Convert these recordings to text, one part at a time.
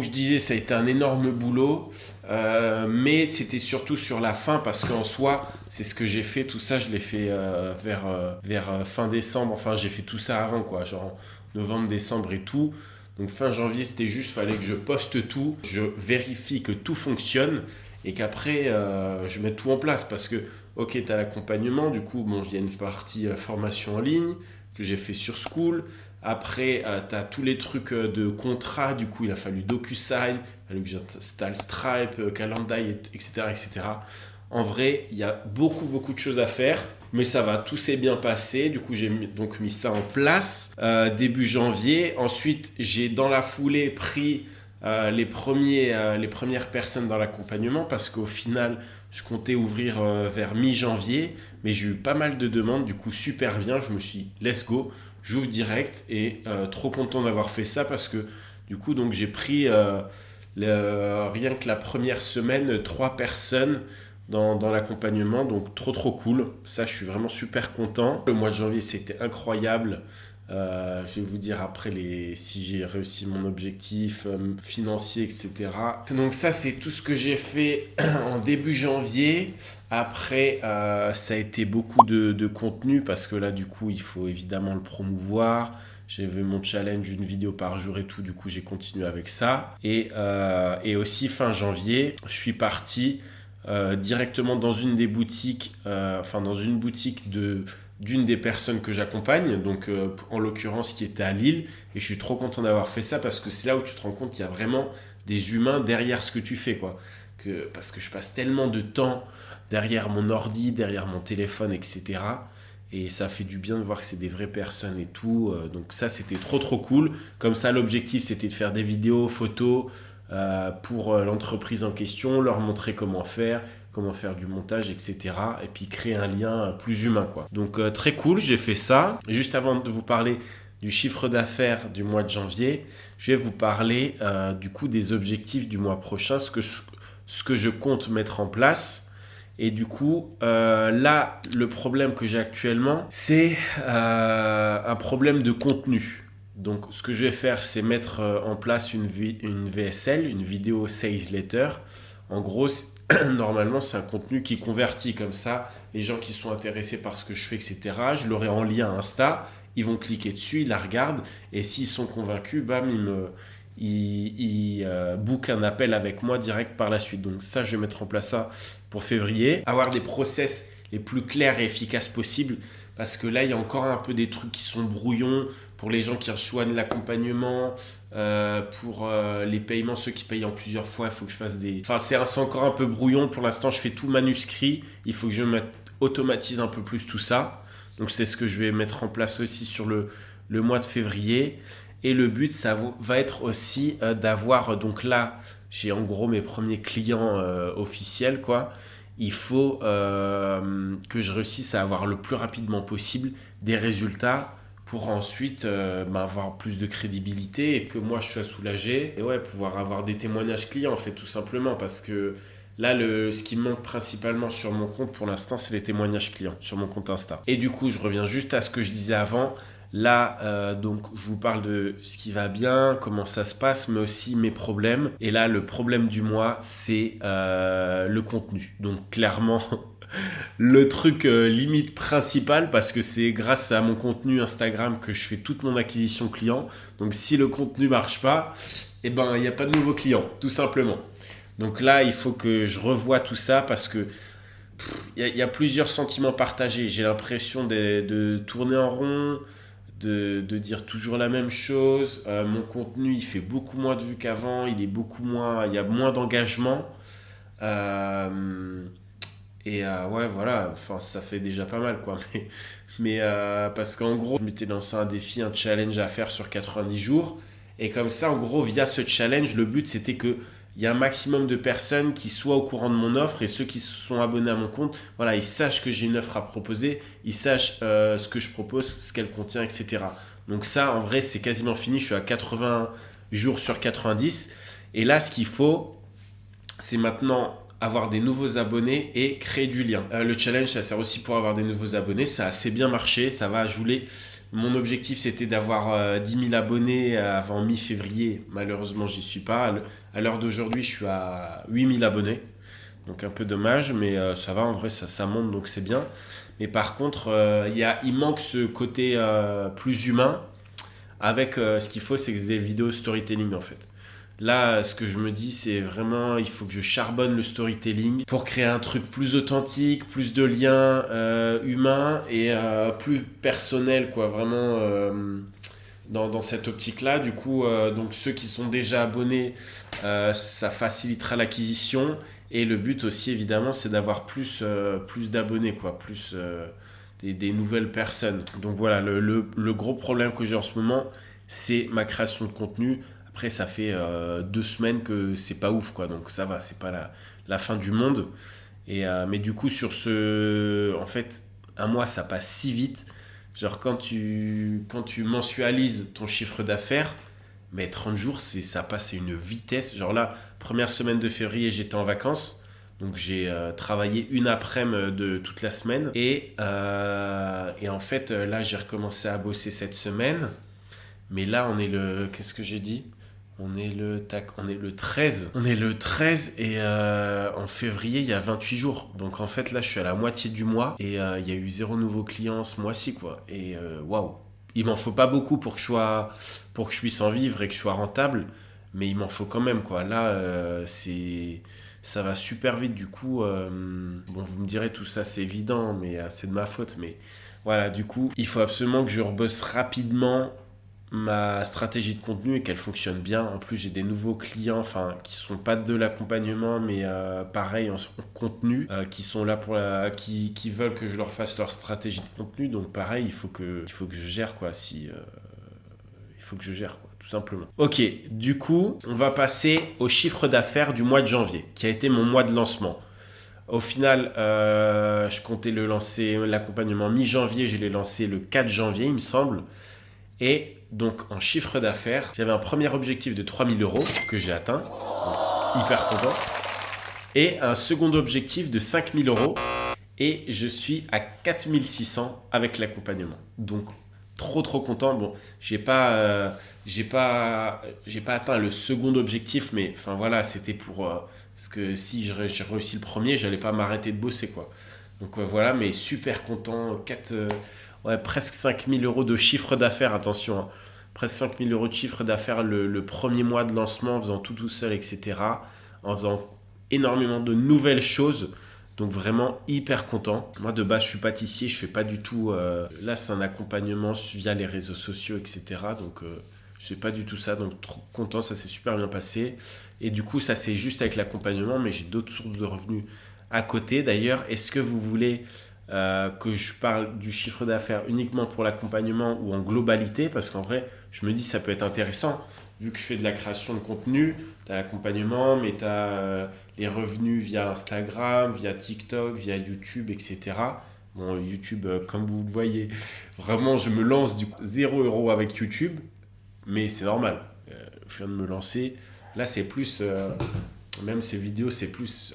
donc je disais, ça a été un énorme boulot, mais c'était surtout sur la fin parce qu'en soi, c'est ce que j'ai fait. Tout ça, je l'ai fait vers fin décembre. Enfin, j'ai fait tout ça avant, quoi, genre novembre, décembre et tout. Donc fin janvier, c'était juste, fallait que je poste tout, je vérifie que tout fonctionne et qu'après, je mette tout en place parce que, ok, tu as l'accompagnement, du coup, bon, il y a une partie formation en ligne que j'ai fait sur School. Après, tu as tous les trucs de contrat, du coup, il a fallu DocuSign, il a fallu que j'installe Stripe, Calendly, etc., etc. En vrai, il y a beaucoup de choses à faire, mais ça va, tout s'est bien passé. Du coup, donc mis ça en place début janvier. Ensuite, j'ai dans la foulée pris les premières personnes dans l'accompagnement parce qu'au final, je comptais ouvrir vers mi-janvier, mais j'ai eu pas mal de demandes, du coup, super bien. Je me suis dit, let's go, j'ouvre direct et trop content d'avoir fait ça parce que du coup, donc, j'ai pris rien que la première semaine, 3 personnes dans l'accompagnement, donc trop cool. Ça, je suis vraiment super content. Le mois de janvier, c'était incroyable. Je vais vous dire après si j'ai réussi mon objectif financier, etc. Donc ça, c'est tout ce que j'ai fait en début janvier. Après, ça a été beaucoup de contenu parce que là, du coup, il faut évidemment le promouvoir. J'ai vu mon challenge, une vidéo par jour et tout. Du coup, j'ai continué avec ça. Et aussi, fin janvier, je suis parti directement dans une des boutiques, dans une boutique d'une des personnes que j'accompagne, donc en l'occurrence qui était à Lille, et je suis trop content d'avoir fait ça parce que c'est là où tu te rends compte qu'il y a vraiment des humains derrière ce que tu fais, quoi. Parce que je passe tellement de temps derrière mon ordi, derrière mon téléphone, etc. Et ça fait du bien de voir que c'est des vraies personnes et tout. Donc ça, c'était trop cool. Comme ça, l'objectif, c'était de faire des vidéos, photos pour l'entreprise en question, leur montrer comment faire du montage, etc. Et puis créer un lien plus humain, quoi. Donc très cool, j'ai fait ça. Et juste avant de vous parler du chiffre d'affaires du mois de janvier, je vais vous parler du coup des objectifs du mois prochain, ce que je compte mettre en place. Et du coup, là, le problème que j'ai actuellement, c'est un problème de contenu. Donc, ce que je vais faire, c'est mettre en place une VSL, une vidéo sales letter. En gros, normalement, c'est un contenu qui convertit comme ça. Les gens qui sont intéressés par ce que je fais, etc., je l'aurai en lien Insta. Ils vont cliquer dessus, ils la regardent. Et s'ils sont convaincus, bam, ils bookent un appel avec moi direct par la suite. Donc ça, je vais mettre en place ça pour février. Avoir des process les plus clairs et efficaces possibles. Parce que là, il y a encore un peu des trucs qui sont brouillons pour les gens qui reçoivent l'accompagnement, pour les paiements, ceux qui payent en plusieurs fois, il faut que je fasse des... Enfin, c'est encore un peu brouillon. Pour l'instant, je fais tout manuscrit. Il faut que je automatise un peu plus tout ça. Donc, c'est ce que je vais mettre en place aussi sur le mois de février. Et le but, ça va être aussi d'avoir... Donc là, j'ai en gros mes premiers clients officiels, quoi. Il faut que je réussisse à avoir le plus rapidement possible des résultats pour ensuite avoir plus de crédibilité et que moi je sois soulagé et pouvoir avoir des témoignages clients en fait tout simplement parce que là ce qui me manque principalement sur mon compte pour l'instant c'est les témoignages clients sur mon compte Insta. Et du coup je reviens juste à ce que je disais avant. Là, donc, je vous parle de ce qui va bien, comment ça se passe, mais aussi mes problèmes. Et là, le problème du mois, c'est le contenu. Donc, clairement, le truc limite principal, parce que c'est grâce à mon contenu Instagram que je fais toute mon acquisition client. Donc, si le contenu marche pas, il n'y a pas de nouveaux clients, tout simplement. Donc là, il faut que je revoie tout ça parce que il y a plusieurs sentiments partagés. J'ai l'impression de tourner en rond, de dire toujours la même chose. Mon contenu, il fait beaucoup moins de vues qu'avant. Il y a moins d'engagement. Voilà. Enfin, ça fait déjà pas mal, quoi. Mais parce qu'en gros, je m'étais lancé un défi, un challenge à faire sur 90 jours. Et comme ça, en gros, via ce challenge, le but, c'était que il y a un maximum de personnes qui soient au courant de mon offre et ceux qui se sont abonnés à mon compte, voilà, ils sachent que j'ai une offre à proposer, ils sachent ce que je propose, ce qu'elle contient, etc. Donc ça, en vrai, c'est quasiment fini. Je suis à 80 jours sur 90. Et là, ce qu'il faut, c'est maintenant avoir des nouveaux abonnés et créer du lien. Le challenge, ça sert aussi pour avoir des nouveaux abonnés. Ça a assez bien marché, ça va. Mon objectif, c'était d'avoir 10 000 abonnés avant mi-février. Malheureusement, j'y suis pas. À l'heure d'aujourd'hui, je suis à 8 000 abonnés. Donc un peu dommage, mais ça va, en vrai, ça monte, donc c'est bien. Mais par contre, il manque ce côté plus humain. Avec ce qu'il faut, c'est que des vidéos storytelling, en fait. Là, ce que je me dis, c'est vraiment, il faut que je charbonne le storytelling pour créer un truc plus authentique, plus de liens humains et plus personnel, quoi. Vraiment dans cette optique-là. Du coup, donc ceux qui sont déjà abonnés, ça facilitera l'acquisition. Et le but aussi, évidemment, c'est d'avoir plus d'abonnés, quoi. Plus des nouvelles personnes. Donc voilà, le gros problème que j'ai en ce moment, c'est ma création de contenu. Après, ça fait 2 semaines que c'est pas ouf, quoi. Donc ça va, c'est pas la fin du monde. Mais du coup, en fait, un mois, ça passe si vite. Genre, quand tu mensualises ton chiffre d'affaires, mais 30 jours, ça passe à une vitesse. Genre là, première semaine de février, j'étais en vacances. Donc j'ai travaillé une après-midi de toute la semaine. Et en fait, là, j'ai recommencé à bosser cette semaine. Mais là, qu'est-ce que j'ai dit? On est le 13. On est le 13 et en février, il y a 28 jours. Donc en fait, là, je suis à la moitié du mois et il y a eu 0 nouveau client ce mois-ci, quoi. Et waouh! Il m'en faut pas beaucoup pour que je puisse en vivre et que je sois rentable, mais il m'en faut quand même, quoi. Là, ça va super vite. Du coup, bon, vous me direz, tout ça, c'est évident, mais c'est de ma faute. Mais voilà, du coup, il faut absolument que je rebosse rapidement ma stratégie de contenu et qu'elle fonctionne bien. En plus, j'ai des nouveaux clients, enfin, qui sont pas de l'accompagnement, mais pareil en contenu, qui sont là qui veulent que je leur fasse leur stratégie de contenu. Donc pareil, il faut que je gère, quoi. Il faut que je gère, quoi, tout simplement. Ok, du coup, on va passer au chiffre d'affaires du mois de janvier, qui a été mon mois de lancement. Au final, je comptais l'accompagnement mi-janvier, je l'ai lancé le 4 janvier, il me semble. Et donc, en chiffre d'affaires, j'avais un premier objectif de 3 000 € que j'ai atteint. Donc, hyper content. Et un second objectif de 5 000 €. Et je suis à 4 600 avec l'accompagnement. Donc, trop content. Bon, j'ai pas atteint le second objectif, mais enfin voilà, c'était pour parce que si j'ai réussi le premier, j'allais pas m'arrêter de bosser, quoi. Donc voilà, mais super content. Presque 5 000 € de chiffre d'affaires, attention, hein. Presque 5 000 € de chiffre d'affaires le premier mois de lancement, en faisant tout seul, etc. En faisant énormément de nouvelles choses. Donc vraiment hyper content. Moi de base je suis pâtissier, je fais pas du tout... là c'est un accompagnement via les réseaux sociaux, etc. Donc je fais pas du tout ça, donc trop content, ça s'est super bien passé. Et du coup ça c'est juste avec l'accompagnement, mais j'ai d'autres sources de revenus à côté. D'ailleurs, est-ce que vous voulez que je parle du chiffre d'affaires uniquement pour l'accompagnement ou en globalité? Parce qu'en vrai, je me dis ça peut être intéressant. Vu que je fais de la création de contenu, tu as l'accompagnement, mais tu as les revenus via Instagram, via TikTok, via YouTube, etc. Bon, YouTube, comme vous le voyez, vraiment, je me lance du 0 € avec YouTube, mais c'est normal. Je viens de me lancer. Là, c'est plus, même ces vidéos, c'est plus,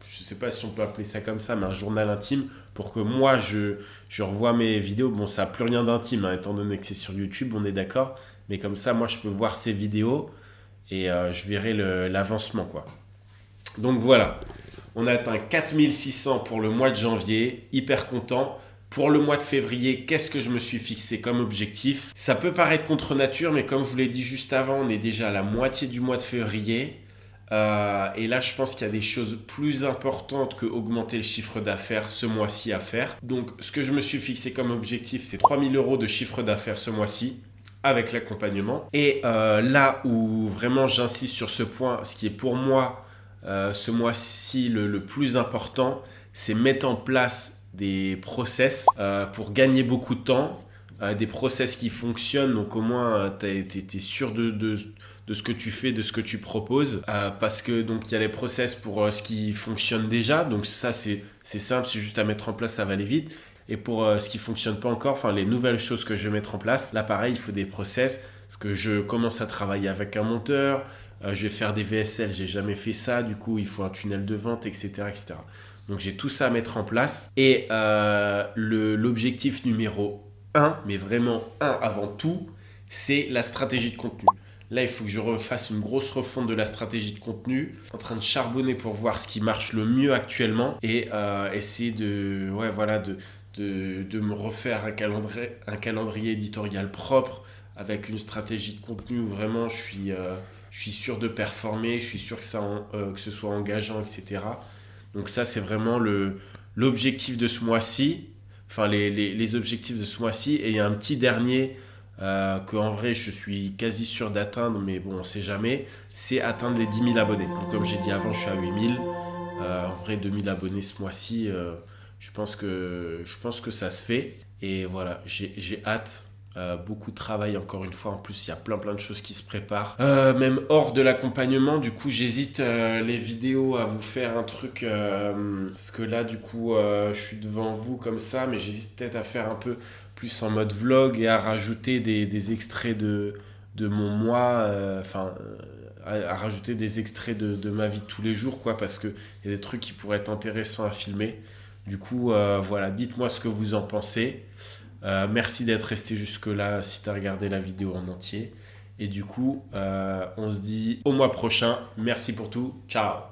je sais pas si on peut appeler ça comme ça, mais un journal intime pour que moi, je revoie mes vidéos. Bon, ça n'a plus rien d'intime, hein, étant donné que c'est sur YouTube, on est d'accord. Mais comme ça, moi, je peux voir ces vidéos et je verrai l'avancement, quoi. Donc voilà, on a atteint 4 600 pour le mois de janvier, hyper content. Pour le mois de février, qu'est-ce que je me suis fixé comme objectif? Ça peut paraître contre nature, mais comme je vous l'ai dit juste avant, on est déjà à la moitié du mois de février. Et là, je pense qu'il y a des choses plus importantes que augmenter le chiffre d'affaires ce mois-ci à faire. Donc, ce que je me suis fixé comme objectif, c'est 3 000 € de chiffre d'affaires ce mois-ci avec l'accompagnement. Et là où vraiment j'insiste sur ce point, ce qui est pour moi ce mois-ci le plus important, c'est mettre en place des process pour gagner beaucoup de temps, des process qui fonctionnent, donc au moins tu es sûr de ce que tu fais, de ce que tu proposes, parce que donc il y a les process pour ce qui fonctionne déjà, donc ça c'est simple, c'est juste à mettre en place, ça va aller vite. Et pour ce qui ne fonctionne pas encore, enfin les nouvelles choses que je vais mettre en place, là pareil, il faut des process, parce que je commence à travailler avec un monteur, Je vais faire des VSL, j'ai jamais fait ça. Du coup, il faut un tunnel de vente, etc., etc. Donc j'ai tout ça à mettre en place. Et l'objectif numéro un, mais vraiment un avant tout, c'est la stratégie de contenu. Là, il faut que je refasse une grosse refonte de la stratégie de contenu, en train de charbonner pour voir ce qui marche le mieux actuellement et essayer de me refaire un calendrier éditorial propre avec une stratégie de contenu où vraiment je suis sûr de performer, je suis sûr que ce soit engageant, etc. Donc ça, c'est vraiment l'objectif de ce mois-ci, enfin les objectifs de ce mois-ci. Et il y a un petit dernier que en vrai, je suis quasi sûr d'atteindre, mais bon, on ne sait jamais, c'est atteindre les 10 000 abonnés. Donc comme j'ai dit avant, je suis à 8 000. En vrai, 2 000 abonnés ce mois-ci, je pense que ça se fait. Et voilà, j'ai hâte. Beaucoup de travail encore une fois. En plus, il y a plein de choses qui se préparent. Même hors de l'accompagnement, du coup, j'hésite les vidéos à vous faire un truc. Parce que là, du coup, je suis devant vous comme ça, mais j'hésite peut-être à faire un peu plus en mode vlog et à rajouter des extraits de mon mois. À rajouter des extraits de ma vie de tous les jours, quoi, parce qu'il y a des trucs qui pourraient être intéressants à filmer. Du coup, voilà, dites-moi ce que vous en pensez. Merci d'être resté jusque-là si tu as regardé la vidéo en entier. Et du coup, on se dit au mois prochain. Merci pour tout. Ciao.